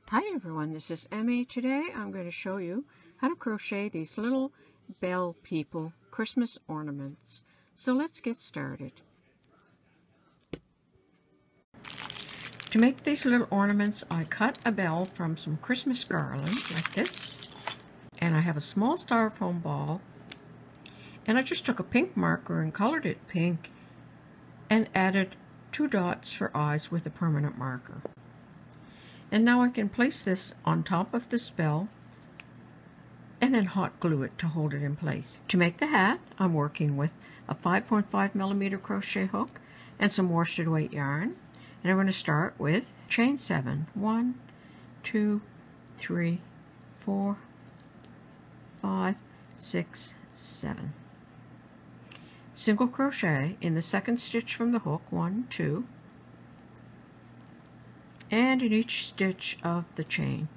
Hi everyone, this is Emmy. Today I'm going to show you how to crochet these little bell people Christmas ornaments. So let's get started. To make these little ornaments, I cut a bell from some Christmas garland like this, and I have a small styrofoam ball, and I just took a pink marker and colored it pink and added 2 dots for eyes with a permanent marker. And now I can place this on top of this bell and then hot glue it to hold it in place. To make the hat, I'm working with a 5.5mm crochet hook and some worsted weight yarn. And I'm going to start with chain 7. 1, 2, 3, 4, 5, 6, 7. Single crochet in the second stitch from the hook, 1, 2. And in each stitch of the chain.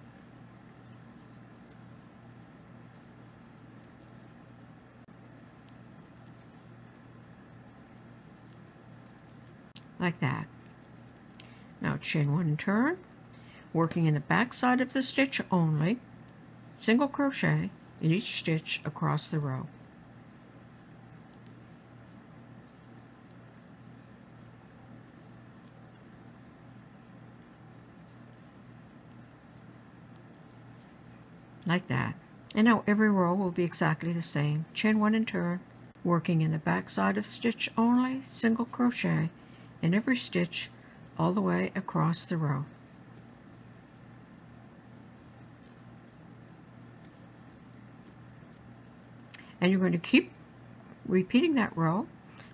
Like that. Now chain 1 and turn, working in the back side of the stitch only, single crochet in each stitch across the row. Like that. And now every row will be exactly the same. Chain 1 and turn, working in the back side of stitch only, single crochet in every stitch all the way across the row. And you're going to keep repeating that row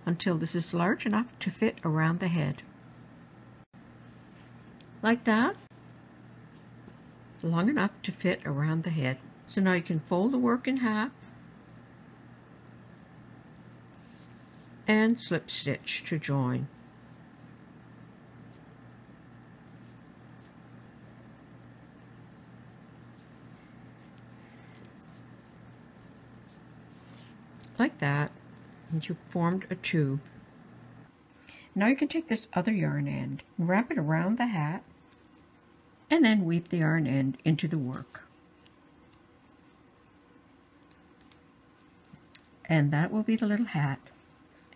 until this is large enough to fit around the head. Like that. Long enough to fit around the head. So now you can fold the work in half and slip stitch to join. Like that, and you've formed a tube. Now you can take this other yarn end, wrap it around the hat, and then weave the yarn end into the work. And that will be the little hat,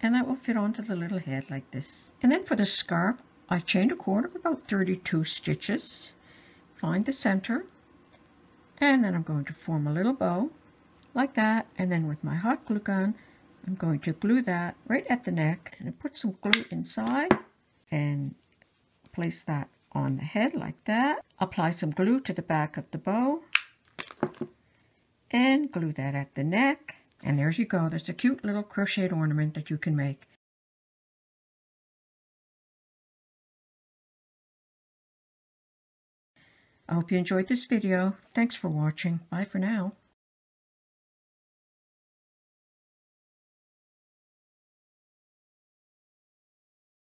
and that will fit onto the little head like this. And then for the scarf, I chained a cord of about 32 stitches, find the center, and then I'm going to form a little bow like that, and then with my hot glue gun I'm going to glue that right at the neck and put some glue inside and place that on the head like that. Apply some glue to the back of the bow and glue that at the neck, and there you go. There's a cute little crocheted ornament that you can make. I hope you enjoyed this video. Thanks for watching. Bye for now.